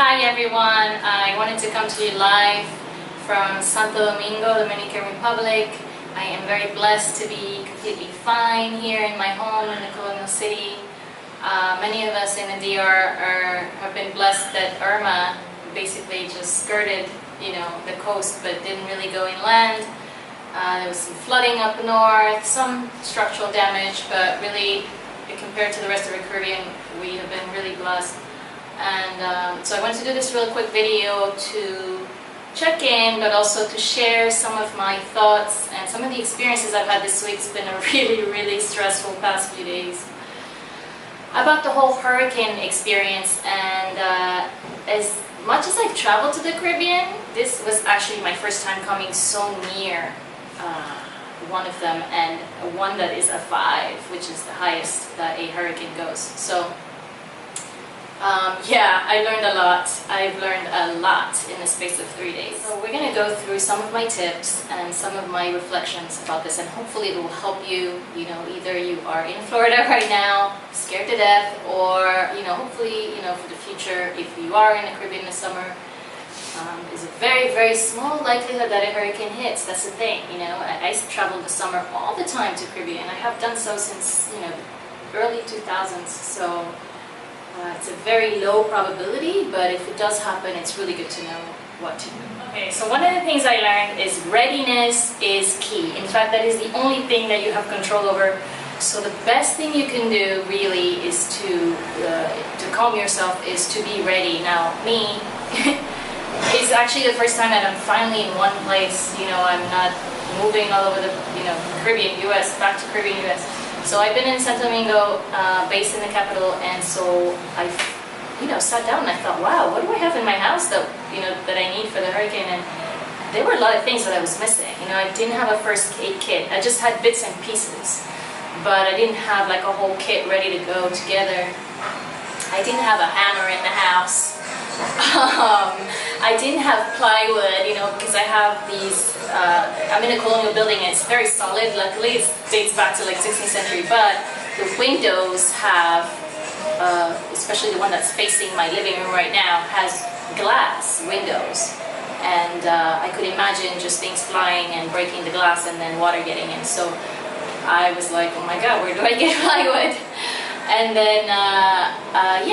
Hi everyone, I wanted to come to you live from Santo Domingo, Dominican Republic. I am very blessed to be completely fine here in my home in the colonial city. Many of us in the DR have been blessed that Irma basically just skirted, the coast, but didn't really go inland. There was some flooding up north, some structural damage, but really, compared to the rest of the Caribbean, we have been really blessed. And so I wanted to do this real quick video to check in, but also to share some of my thoughts and some of the experiences I've had this week. It's been a really stressful past few days about the whole hurricane experience. And as much as I've traveled to the Caribbean, this was actually my first time coming so near one of them, and one that is a 5, which is the highest that a hurricane goes. So yeah, I learned a lot. I've learned a lot in the space of 3 days. So we're going to go through some of my tips and some of my reflections about this, and hopefully it will help you. Either you are in Florida right now, scared to death, or hopefully, for the future, if you are in the Caribbean this summer, there's a very small likelihood that a hurricane hits. That's the thing. I travel this summer all the time to Caribbean. I have done so since the early 2000s. So. It's a very low probability, but if it does happen, it's really good to know what to do. Okay, so one of the things I learned is readiness is key. In fact, that is the only thing that you have control over. So the best thing you can do really is to calm yourself, is to be ready. Now, me, it's actually the first time that I'm finally in one place. I'm not moving all over the Caribbean, US, back to Caribbean, US. So I've been in Santo Domingo, based in the capital, and so I, sat down and I thought, wow, what do I have in my house that I need for the hurricane? And there were a lot of things that I was missing. I didn't have a first aid kit. I just had bits and pieces, but I didn't have like a whole kit ready to go together. I didn't have a hammer in the house. I didn't have plywood, because I have these, I'm in a colonial building and it's very solid. Luckily, it dates back to like 16th century, but the windows have, especially the one that's facing my living room right now, has glass windows. And I could imagine just things flying and breaking the glass and then water getting in. So I was like, oh my God, where do I get plywood? And then,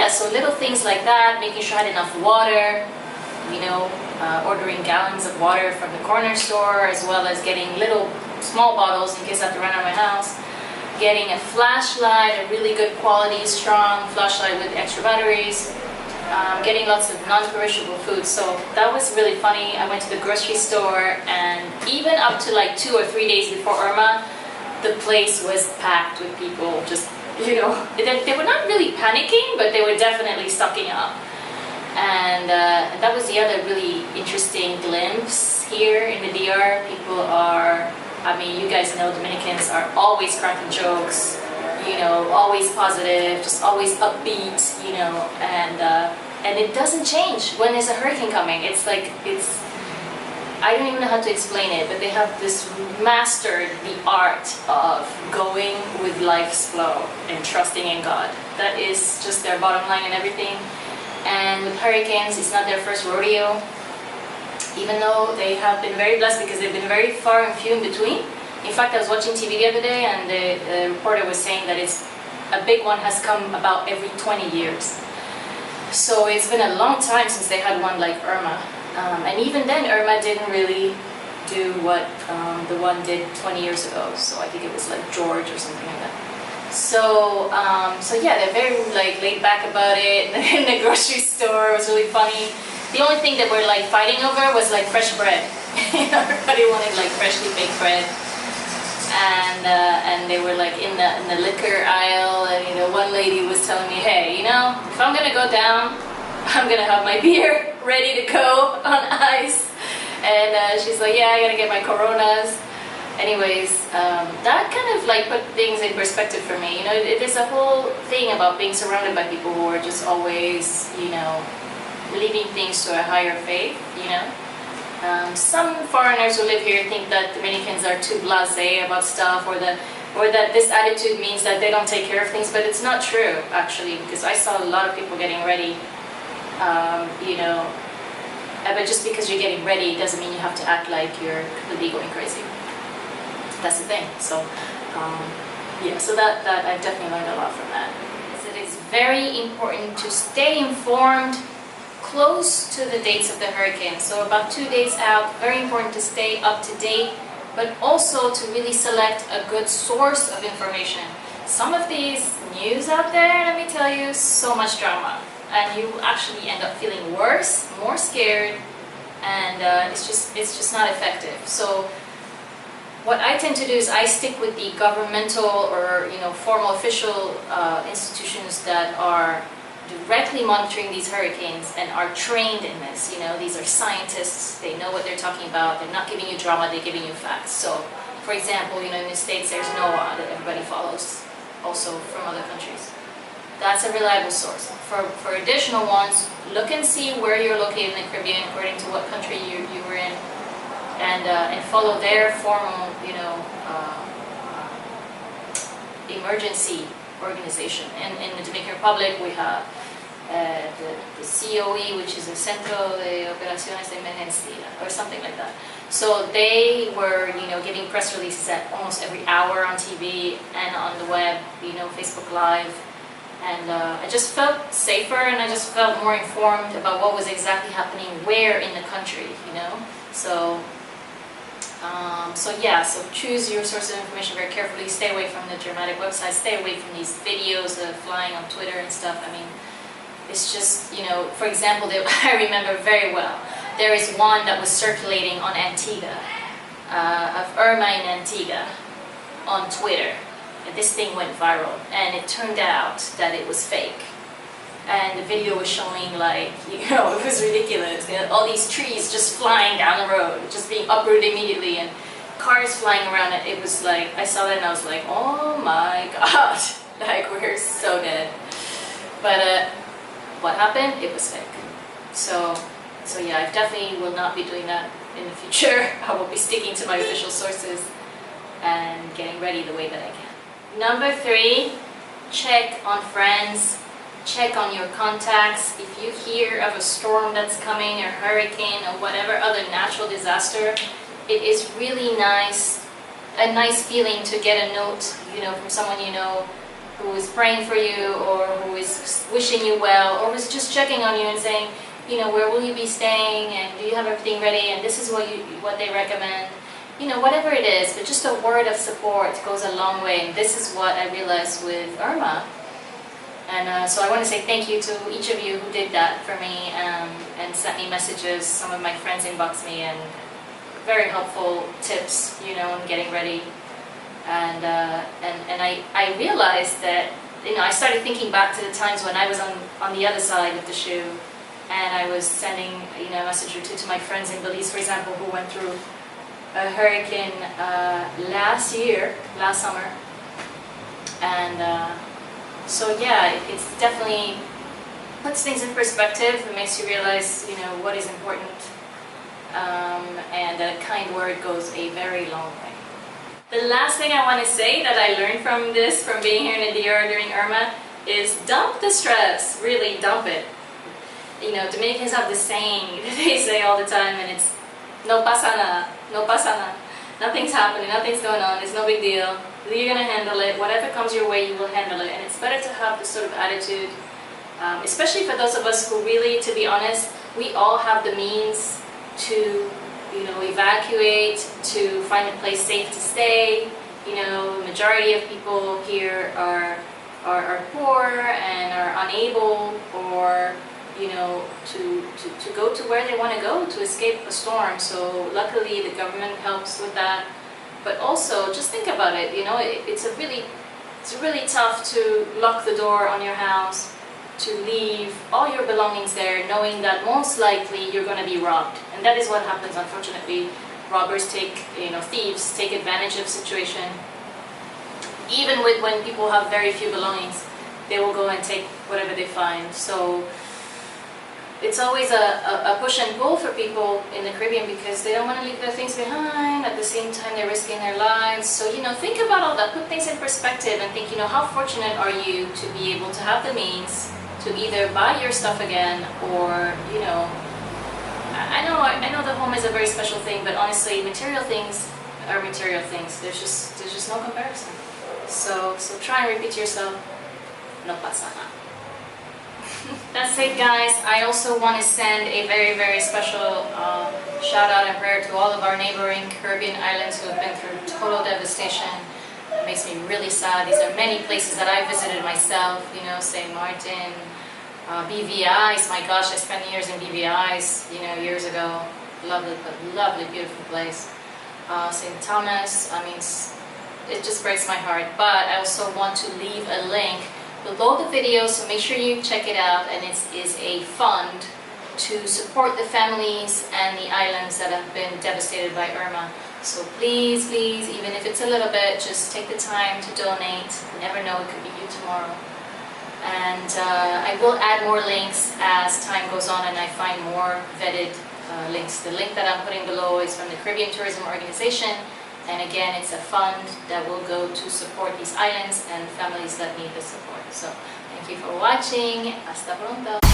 so little things like that, making sure I had enough water, ordering gallons of water from the corner store, as well as getting little small bottles in case I have to run out of my house. Getting a flashlight, a really good quality, strong flashlight with extra batteries. Getting lots of non-perishable food. So that was really funny. I went to the grocery store, and even up to like 2 or 3 days before Irma, the place was packed with people just they were not really panicking, but they were definitely stocking up. And that was the other really interesting glimpse here in the DR. People are, you guys know Dominicans are always cracking jokes, always positive, just always upbeat, and it doesn't change when there's a hurricane coming. I don't even know how to explain it, but they have mastered the art of going with life's flow and trusting in God. That is just their bottom line and everything. And with hurricanes, it's not their first rodeo, even though they have been very blessed because they've been very far and few in between. In fact, I was watching TV the other day, and the reporter was saying that a big one has come about every 20 years. So it's been a long time since they had one like Irma. And even then, Irma didn't really do what the one did 20 years ago. So I think it was like George or something like that. So yeah, they're very laid back about it. In the grocery store, it was really funny. The only thing that we're fighting over was fresh bread. Everybody wanted freshly baked bread. And they were in the liquor aisle, and one lady was telling me, hey, if I'm gonna go down, I'm gonna have my beer ready to go on ice. And she's like, yeah, I gotta get my Coronas. Anyways, that kind of put things in perspective for me. There's a whole thing about being surrounded by people who are just always, leaving things to a higher faith, Some foreigners who live here think that Dominicans are too blasé about stuff, or that this attitude means that they don't take care of things, but it's not true, actually, because I saw a lot of people getting ready You know, but just because you're getting ready doesn't mean you have to act like you're completely going crazy. That's the thing. So yeah, so that I've definitely learned a lot from that. It is very important to stay informed close to the dates of the hurricane. So about 2 days out, very important to stay up to date, but also to really select a good source of information. Some of these news out there, let me tell you, so much drama. And you actually end up feeling worse, more scared, and it's just not effective. So what I tend to do is I stick with the governmental or formal official institutions that are directly monitoring these hurricanes and are trained in this. These are scientists, they know what they're talking about, they're not giving you drama, they're giving you facts. So for example, in the States there's NOAA that everybody follows, also from other countries. That's a reliable source. For additional ones, look and see where you're located in the Caribbean according to what country you were in, and follow their formal emergency organization. In the Dominican Republic, we have the COE, which is the Centro de Operaciones de Emergencia, or something like that. So they were, giving press releases at almost every hour on TV and on the web, Facebook Live, and I just felt safer, and I just felt more informed about what was exactly happening where in the country, So. So choose your source of information very carefully. Stay away from the dramatic websites. Stay away from these videos of flying on Twitter and stuff. I mean, it's just, for example, I remember very well, there is one that was circulating on Antigua, of Irma in Antigua, on Twitter. And this thing went viral, and it turned out that it was fake. And the video was showing, like, it was ridiculous. All these trees just flying down the road, just being uprooted immediately, and cars flying around it. It was like, I saw that and I was like, oh my god, like, we're so dead. But what happened? It was fake. So yeah, I definitely will not be doing that in the future. I will be sticking to my official sources and getting ready the way that I can. Number 3, check on friends. Check on your contacts. If you hear of a storm that's coming, or hurricane, or whatever other natural disaster, it is really a nice feeling to get a note, from someone who is praying for you, or who is wishing you well, or was just checking on you and saying, where will you be staying, and do you have everything ready, and this is what they recommend. Whatever it is, but just a word of support goes a long way, and this is what I realized with Irma. And so I want to say thank you to each of you who did that for me, and sent me messages. Some of my friends inboxed me, and very helpful tips, in getting ready. And I realized that, I started thinking back to the times when I was on the other side of the shoe, and I was sending, a message or two to my friends in Belize, for example, who went through a hurricane last summer. And so yeah, it's definitely puts things in perspective. It makes you realize, what is important, and a kind word goes a very long way. The last thing I want to say that I learned from being here in the DR during Irma, is dump the stress. Really dump it. Dominicans have this saying that they say all the time, and it's no pasa nada, no pasa nada. Nothing's happening, nothing's going on, it's no big deal. You're going to handle it. Whatever comes your way, you will handle it. And it's better to have this sort of attitude, especially for those of us who really, to be honest, we all have the means to, evacuate, to find a place safe to stay. The majority of people here are poor and are unable, or to go to where they want to go to escape a storm. So luckily the government helps with that. But also, just think about it, it's really tough to lock the door on your house, to leave all your belongings there, knowing that most likely you're going to be robbed. And that is what happens, unfortunately. Robbers thieves take advantage of the situation. Even when people have very few belongings, they will go and take whatever they find. So it's always a push and pull for people in the Caribbean, because they don't want to leave their things behind. At the same time, they're risking their lives. So, think about all that. Put things in perspective and think, how fortunate are you to be able to have the means to either buy your stuff again, or, you know, I know the home is a very special thing, but honestly, material things are material things. There's just no comparison. So try and repeat to yourself, no pasa na. That's it, guys. I also want to send a very, very special shout out and prayer to all of our neighboring Caribbean islands who have been through total devastation. It makes me really sad. These are many places that I visited myself, you know, St. Martin, BVI's. My gosh, I spent years in BVI's, you know, years ago. Lovely, lovely, beautiful place. St. Thomas, I mean, it just breaks my heart. But I also want to leave a link below the video, so make sure you check it out. And it is a fund to support the families and the islands that have been devastated by Irma. So please, please, even if it's a little bit, just take the time to donate. You never know, it could be you tomorrow. And I will add more links as time goes on and I find more vetted links. The link that I'm putting below is from the Caribbean Tourism Organization. And again, it's a fund that will go to support these islands and families that need the support. So thank you for watching. Hasta pronto.